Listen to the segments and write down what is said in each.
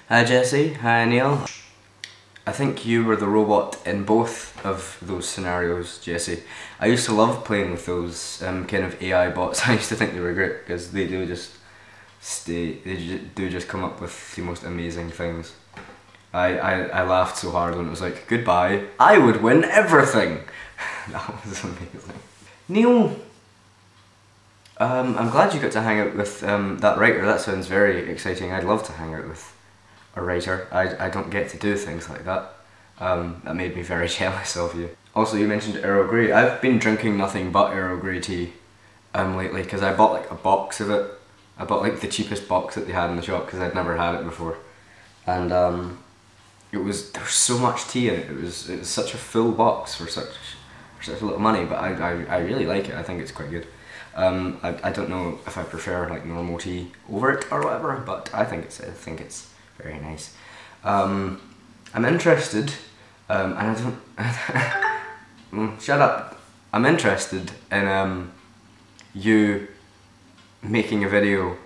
Hi Jesse, hi Neil. I think you were the robot in both of those scenarios, Jesse. I used to love playing with those kind of AI bots. I used to think they were great because they do just come up with the most amazing things. I laughed so hard when it was like, goodbye, I would win everything! That was amazing. Neil, I'm glad you got to hang out with that writer. That sounds very exciting. I'd love to hang out with a writer. I don't get to do things like that. That made me very jealous of you. Also, you mentioned Earl Grey. I've been drinking nothing but Earl Grey tea lately because I bought like a box of it. I bought like the cheapest box that they had in the shop because I'd never had it before. And there was so much tea in it. It was such a full box for such a little money, but I really like it. I think it's quite good. I don't know if I prefer like normal tea over it or whatever, but I think it's very nice. I'm interested, and I don't. Shut up. I'm interested in you making a video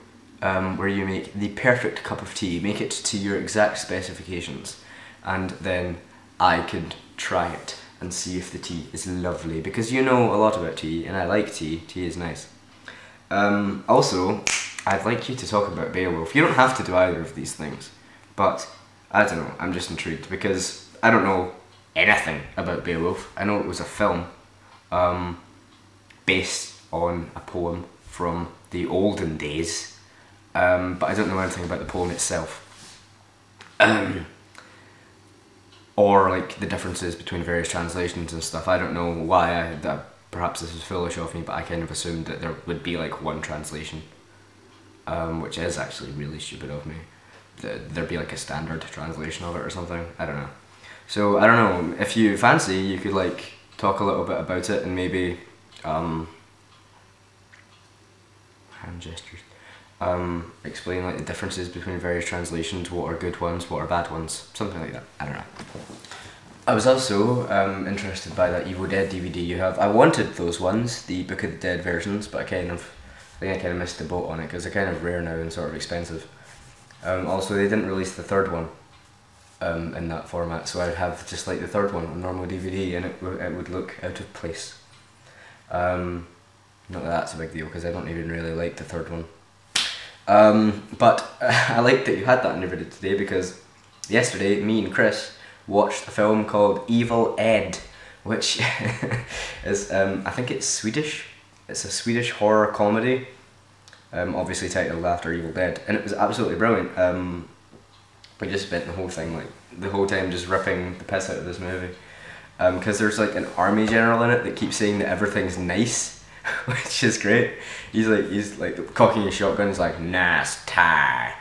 where you make the perfect cup of tea, make it to your exact specifications, and then I could try it and see if the tea is lovely, because you know a lot about tea and I like tea. Tea is nice. Also, I'd like you to talk about Beowulf. You don't have to do either of these things, but I don't know, I'm just intrigued because I don't know anything about Beowulf. I know it was a film based on a poem from the olden days, but I don't know anything about the poem itself. Or like the differences between various translations and stuff. I don't know why perhaps this is foolish of me, but I kind of assumed that there would be like one translation, which is actually really stupid of me. There'd be like a standard translation of it or something. I don't know. So I don't know, if you fancy, you could like talk a little bit about it and maybe hand gestures. Explain like the differences between various translations, what are good ones, what are bad ones, something like that. I don't know. I was also interested by that Evil Dead DVD you have. I wanted those ones, the Book of the Dead versions, but I think I kind of missed the boat on it because they're kind of rare now and sort of expensive. Also, they didn't release the third one in that format, so I'd have just like the third one on normal DVD and it would look out of place. Not that that's a big deal because I don't even really like the third one. But I like that you had that in your video today because yesterday me and Chris watched a film called Evil Ed, which is, I think it's Swedish. It's a Swedish horror comedy, obviously titled after Evil Dead, and it was absolutely brilliant. We just spent the whole time just ripping the piss out of this movie, because there's like an army general in it that keeps saying that everything's nice. Which is great. He's like cocking his shotgun. He's like, nice tie.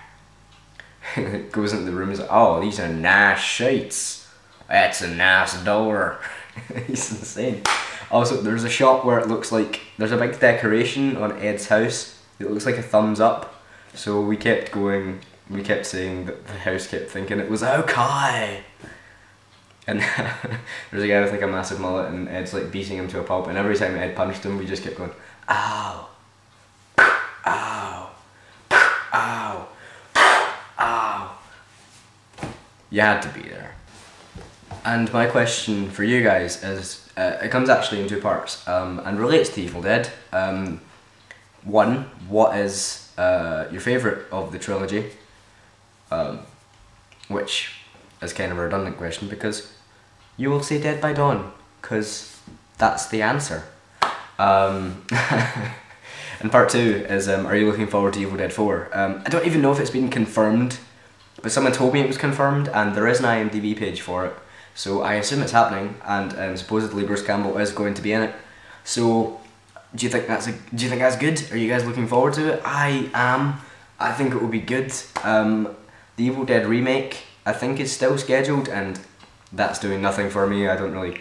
Goes into the room. He's like, oh, these are nice sheets. That's a nice door. He's insane. Also, there's a shot where it looks like there's a big decoration on Ed's house. It looks like a thumbs up. So we kept going. We kept saying that the house kept thinking it was okay. And there's a guy with like a massive mullet and Ed's like beating him to a pulp, and every time Ed punched him we just kept going, ow, ow, ow, ow. You had to be there. And my question for you guys is, it comes actually in two parts, and relates to Evil Dead. One, what is your favourite of the trilogy? Which is kind of a redundant question because you will say Dead by Dawn, because that's the answer. And part two is, are you looking forward to Evil Dead 4? I don't even know if it's been confirmed, but someone told me it was confirmed, and there is an IMDb page for it, so I assume it's happening, and supposedly Bruce Campbell is going to be in it. So, do you think that's good? Are you guys looking forward to it? I am. I think it will be good. The Evil Dead remake, I think, is still scheduled, and that's doing nothing for me. I don't really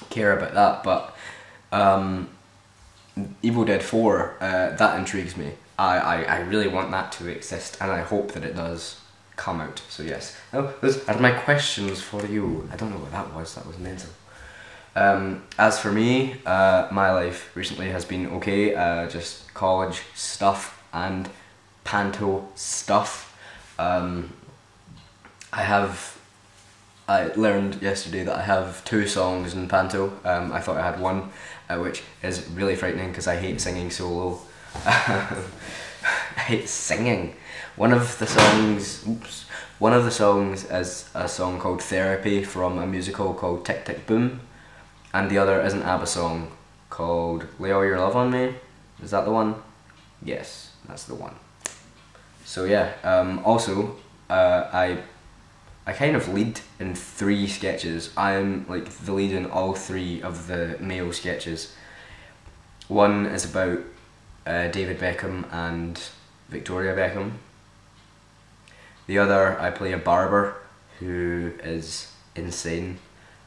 care about that, but Evil Dead 4, that intrigues me. I really want that to exist, and I hope that it does come out, so yes. Oh, those are my questions for you. I don't know what that was mental. As for me, my life recently has been okay, just college stuff and panto stuff. I learned yesterday that I have 2 songs in panto. I thought I had one, which is really frightening because I hate singing solo. I hate singing. One of the songs is a song called Therapy from a musical called Tick Tick Boom, and the other is an ABBA song called Lay All Your Love on Me. Is that the one? Yes, that's the one. So yeah, also, I kind of lead in 3 sketches. I'm like the lead in all 3 of the male sketches. One is about David Beckham and Victoria Beckham. The other, I play a barber who is insane.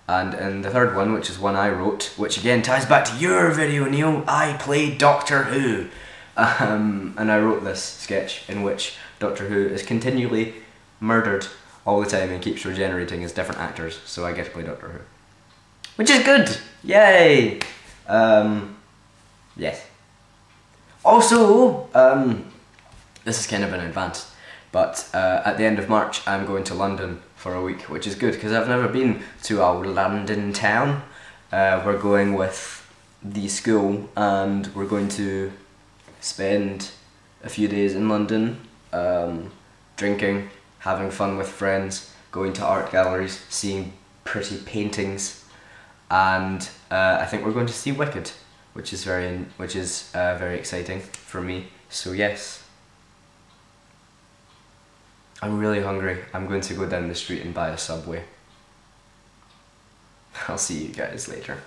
And in the third one, which is one I wrote, which again ties back to your video, Neil, I play Doctor Who. And I wrote this sketch in which Doctor Who is continually murdered all the time and keeps regenerating as different actors, so I get to play Doctor Who. Which is good! Yay! Yes. Also, this is kind of in advance, but at the end of March I'm going to London for a week, which is good because I've never been to our London town. We're going with the school and we're going to spend a few days in London, drinking, having fun with friends, going to art galleries, seeing pretty paintings, and I think we're going to see Wicked, which is very exciting for me. So yes, I'm really hungry. I'm going to go down the street and buy a Subway. I'll see you guys later.